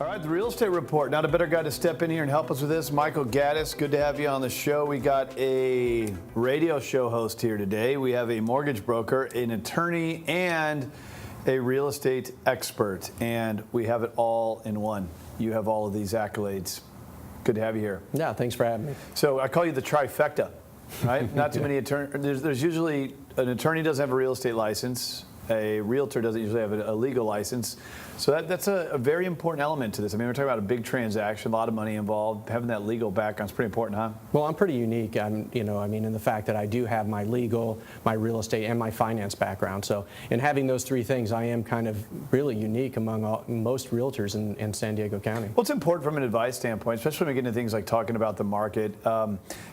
All right, the real estate report. Not a better guy to step in here and help us with this. Michael Gaddis, good to have you on the show. We got a radio show host here today. We have a mortgage broker, an attorney, and a real estate expert. And we have it all in one. You have all of these accolades. Good to have you here. Yeah, thanks for having me. So I call you the trifecta, right? Not too many attorneys. There's usually an attorney doesn't have a real estate license. A realtor doesn't usually have a legal license. So that's a very important element to this. I mean, we're talking about a big transaction, a lot of money involved. Having that legal background is pretty important, huh? Well, I'm pretty unique. In the fact that I do have my legal, my real estate, and my finance background. So in having those three things, I am kind of really unique among most realtors in San Diego County. Well, it's important from an advice standpoint, especially when we get into things like talking about the market.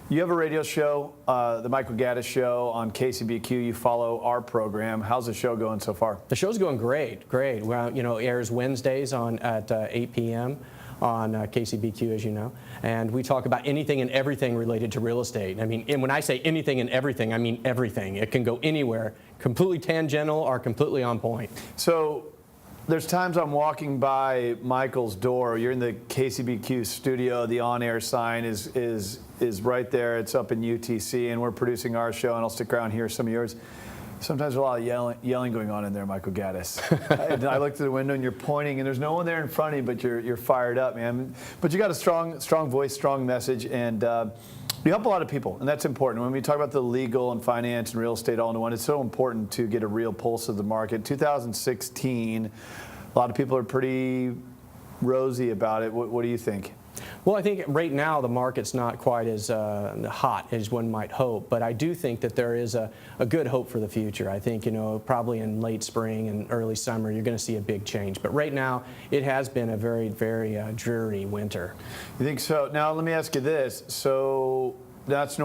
You have a radio show, the Michael Gaddis Show on KCBQ. You follow our program. How's the show going so far? The show's going great, great. Well, airs Wednesdays at 8 p.m. on KCBQ, as you know, and we talk about anything and everything related to real estate. I mean, and when I say anything and everything, I mean everything. It can go anywhere, completely tangential or completely on point. So there's times I'm walking by Michael's door. You're in the KCBQ studio. The on-air sign is right there. It's up in UTC, and we're producing our show, and I'll stick around here some of yours. Sometimes there's a lot of yelling going on in there, Michael Gaddis. I look through the window and you're pointing, and there's no one there in front of you, but you're fired up, man. But you got a strong voice, strong message, and you help a lot of people, and that's important. When we talk about the legal and finance and real estate all in one, it's so important to get a real pulse of the market. 2016, a lot of people are pretty rosy about it. What do you think? Well, I think right now the market's not quite as hot as one might hope, but I do think that there is a good hope for the future. I think, probably in late spring and early summer, you're going to see a big change. But right now, it has been a very, very dreary winter. You think so? Now, let me ask you this. So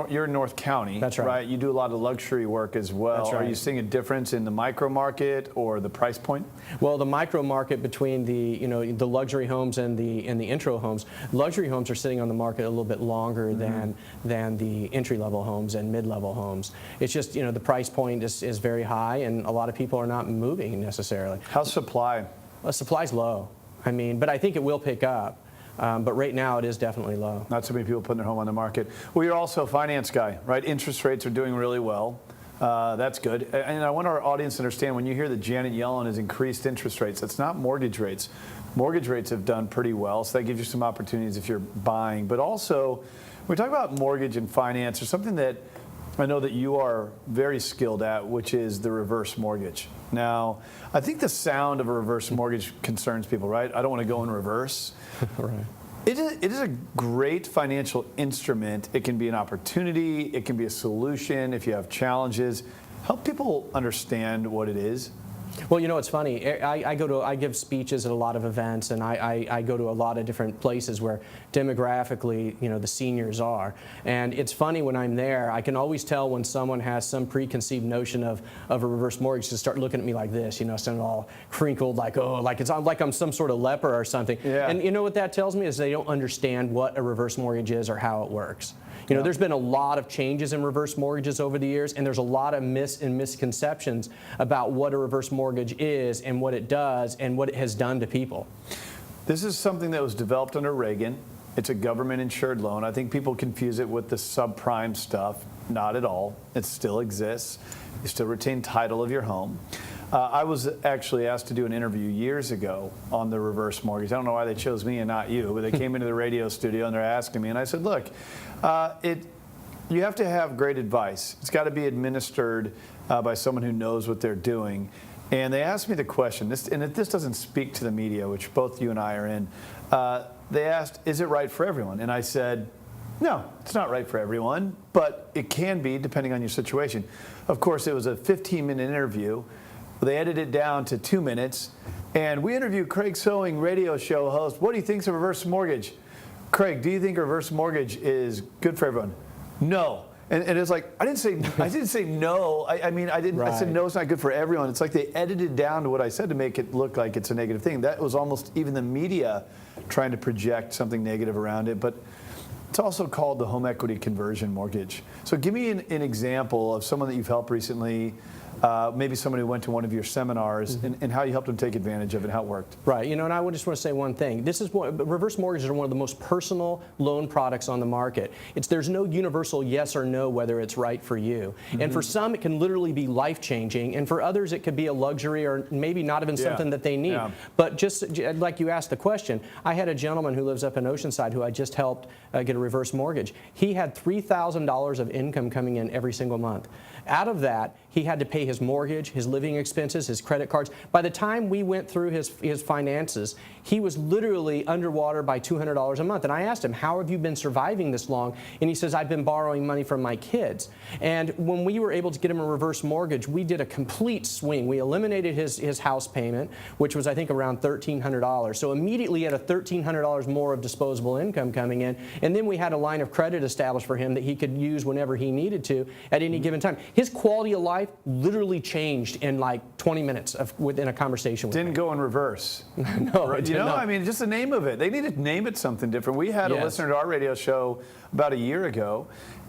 you're in North County. That's right. You do a lot of luxury work as well. That's right. Are you seeing a difference in the micro market or the price point? Well, the micro market between the luxury homes and the intro homes. Luxury homes are sitting on the market a little bit longer than the entry-level homes and mid-level homes. It's just the price point is very high, and a lot of people are not moving necessarily. How's supply? Supply's low. I mean, but I think it will pick up. But right now, it is definitely low. Not so many people putting their home on the market. Well, you're also a finance guy, right? Interest rates are doing really well. That's good. And I want our audience to understand, when you hear that Janet Yellen has increased interest rates, that's not mortgage rates. Mortgage rates have done pretty well, so that gives you some opportunities if you're buying. But also, when we talk about mortgage and finance, there's something that I know that you are very skilled at, which is the reverse mortgage. Now, I think the sound of a reverse mortgage concerns people, right? I don't want to go in reverse. Right. It is a great financial instrument. It can be an opportunity. It can be a solution if you have challenges. Help people understand what it is. Well, it's funny. I give speeches at a lot of events, and I go to a lot of different places where demographically, the seniors are. And it's funny when I'm there, I can always tell when someone has some preconceived notion of a reverse mortgage to start looking at me like this, sounding all crinkled, like I'm some sort of leper or something. Yeah. And what that tells me is they don't understand what a reverse mortgage is or how it works. There's been a lot of changes in reverse mortgages over the years, and there's a lot of misconceptions about what a reverse mortgage is and what it does and what it has done to people. This is something that was developed under Reagan. It's a government-insured loan. I think people confuse it with the subprime stuff. Not at all. It still exists. You still retain title of your home. I was actually asked to do an interview years ago on the reverse mortgage. I don't know why they chose me and not you, but they came into the radio studio and they're asking me, and I said, look, you have to have great advice. It's got to be administered by someone who knows what they're doing. And they asked me the question, this doesn't speak to the media, which both you and I are in. They asked, is it right for everyone? And I said, no, it's not right for everyone, but it can be depending on your situation. Of course, it was a 15-minute interview. They edited it down to 2 minutes, and we interviewed Craig Sewing, radio show host. What do you think of reverse mortgage? Craig, do you think a reverse mortgage is good for everyone? No. And it's like, I didn't say no. I said no, it's not good for everyone. It's like they edited down to what I said to make it look like it's a negative thing. That was almost even the media trying to project something negative around it. But it's also called the home equity conversion mortgage. So give me an example of someone that you've helped recently maybe somebody who went to one of your seminars, and how you helped them take advantage of it, how it worked. Right. You know, and I just want to say one thing. This is reverse mortgages are one of the most personal loan products on the market. There's no universal yes or no whether it's right for you. And for some, it can literally be life-changing, and for others, it could be a luxury or maybe not even something that they need. But just like you asked the question, I had a gentleman who lives up in Oceanside who I just helped get a reverse mortgage. He had $3,000 of income coming in every single month. Out of that, he had to pay his mortgage, his living expenses, his credit cards. By the time we went through his finances, he was literally underwater by $200 a month. And I asked him, how have you been surviving this long? And he says, I've been borrowing money from my kids. And when we were able to get him a reverse mortgage, we did a complete swing. We eliminated his house payment, which was, I think, around $1,300. So immediately he had a $1,300 more of disposable income coming in. And then we had a line of credit established for him that he could use whenever he needed to at any given time. His quality of life literally changed in like 20 minutes within a conversation with Didn't go in reverse. No, right? You know, not. I mean, just the name of it. They need to name it something different. We had a listener to our radio show about a year ago,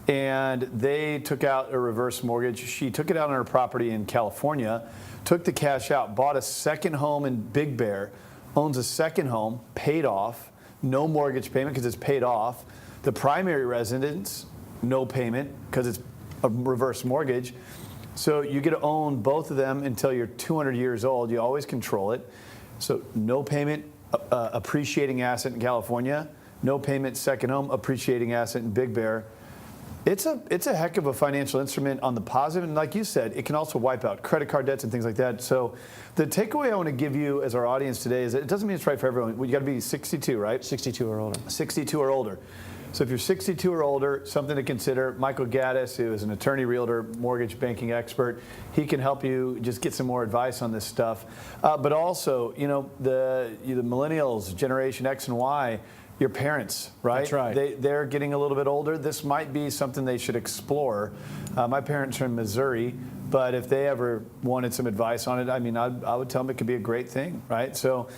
and they took out a reverse mortgage. She took it out on her property in California, took the cash out, bought a second home in Big Bear, owns a second home, paid off, no mortgage payment because it's paid off. The primary residence, no payment because it's a reverse mortgage. So you get to own both of them until you're 200 years old. You always control it. So no payment, appreciating asset in California. No payment, second home, appreciating asset in Big Bear. It's a heck of a financial instrument on the positive, and like you said, it can also wipe out credit card debts and things like that. So the takeaway I want to give you as our audience today is that it doesn't mean it's right for everyone. You got to be 62, right? 62 or older. 62 or older. So if you're 62 or older, something to consider. Michael Gaddis, who is an attorney, realtor, mortgage banking expert, he can help you just get some more advice on this stuff. But also, you know, the millennials, Generation X and Y, your parents, right? That's right. They're getting a little bit older. This might be something they should explore. My parents are in Missouri, but if they ever wanted some advice on it, I mean, I would tell them it could be a great thing, right? So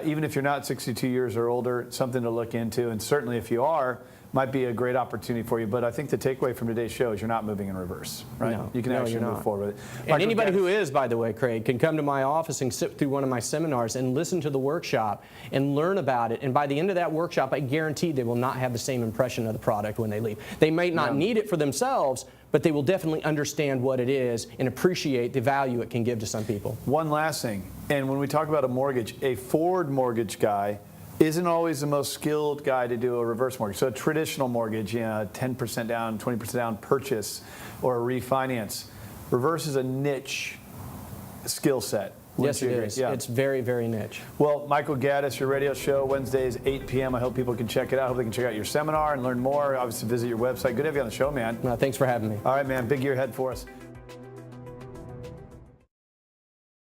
even if you're not 62 years or older, something to look into. And certainly if you are, might be a great opportunity for you. But I think the takeaway from today's show is you're not moving in reverse, right? No, you can actually move forward with it. And anybody who is, by the way, Craig, can come to my office and sit through one of my seminars and listen to the workshop and learn about it. And by the end of that workshop, I guarantee they will not have the same impression of the product when they leave. They might not need it for themselves, but they will definitely understand what it is and appreciate the value it can give to some people. One last thing, and when we talk about a mortgage, a forward mortgage guy isn't always the most skilled guy to do a reverse mortgage. So a traditional mortgage, you know, 10% down, 20% down purchase or a refinance. Reverse is a niche skill set. Yes, it is. Yeah. It's very, very niche. Well, Michael Gaddis, your radio show, Wednesdays, 8 p.m. I hope people can check it out. I hope they can check out your seminar and learn more. Obviously, visit your website. Good to have you on the show, man. Thanks for having me. All right, man. Big year ahead for us.